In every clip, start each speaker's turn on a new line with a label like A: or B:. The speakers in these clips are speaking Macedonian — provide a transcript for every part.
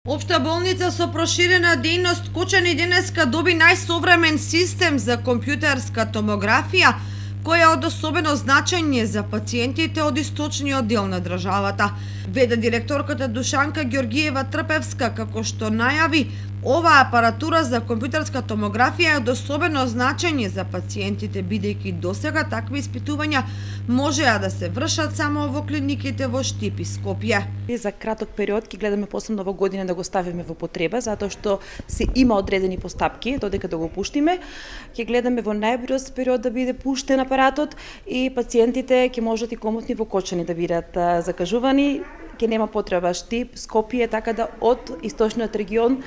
A: Општа болница со проширена дејност Кочани денеска доби најсовремен систем за компјутерска томографија, која е од особено значење за пациентите од источниот дел на државата, веде директорката Душанка Ѓоргиева Трпевска, како што најави, оваа апаратура за компјутерска томографија е од особено значење за пациентите, бидејќи досега такви испитувања можеа да се вршат само во клиниките во Штип и Скопје.
B: За краток период ќе гледаме посебно во година да го ставиме во потреба, затоа што се има одредени постапки додека да го пуштиме. Ќе гледаме во најбрз период да биде пуштен апаратот и пациентите ќе можат и комотни во Кочани да бидат закажувани. Ќе нема потреба Штип, Скопје, така да од источниот регион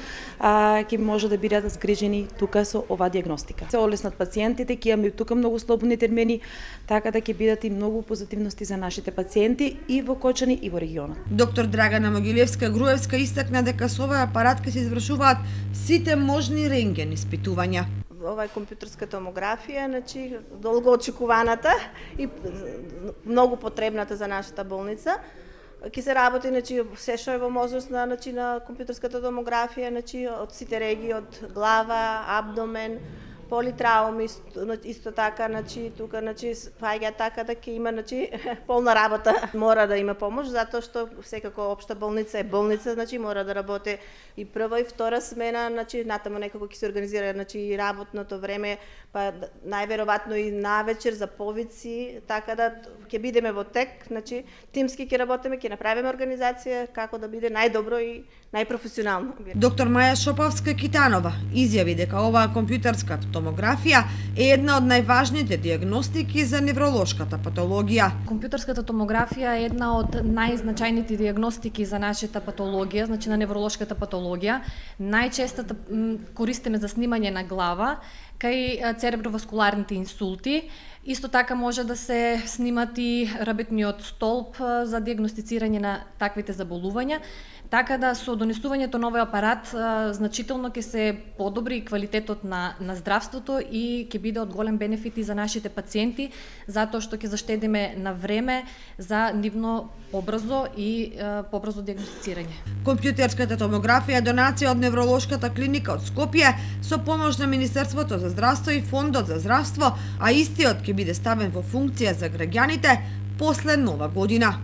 B: ќе може да бидат згрижени тука со оваа диагностика. Се олеснат пациентите, ќе имаме тука многу слободни термини, така да ќе бидат и многу позитивности за нашите пациенти и во Кочани и во регионот.
A: Доктор Драгана Могилевска-Груевска истакна дека со овој апарат ќе се извршуваат сите можни рентген испитувања.
C: Ова е компјутерска томографија, долго очекуваната и многу потребната за нашата болница. Ќе се работи се што е во можност на компјутерската томографија, од сите регии, од глава, абдомен, политрауми, исто така, тука паѓа така да ќе има полна работа. Мора да има помош, затоа што секако општа болница е болница, мора да работи и прва и втора смена, натаму некако ќе се организира и работното време, па најверојатно и навечер за повици, така да ќе бидеме во тек, тимски ќе работиме, ќе направиме организација како да биде најдобро и најпрофесионално.
A: Доктор Маја Шоповска-Китанова изјави дека оваа компјутерска томографија е една од најважните диагностики за невролошката патологија.
D: Компјутерската томографија е една од најзначајните диагностики за нашата патологија, на невролошката патологија. Најчестата користиме за снимање на глава, кај цереброваскуларните инсулти. Исто така може да се снимат и рабетниот столб за диагностицирање на таквите заболувања. Така да со донесувањето на овој апарат значително ќе се подобри квалитетот на здравството и ќе биде од голем бенефит и за нашите пациенти, затоа што ќе заштедиме на време за нивно побрзо и побрзо диагностицирање.
A: Компјутерската томографија е донација од невролошката клиника од Скопје со помош на Министерството за здравство и Фондот за здравство, а истиот ќе биде ставен во функција за граѓаните после Нова година.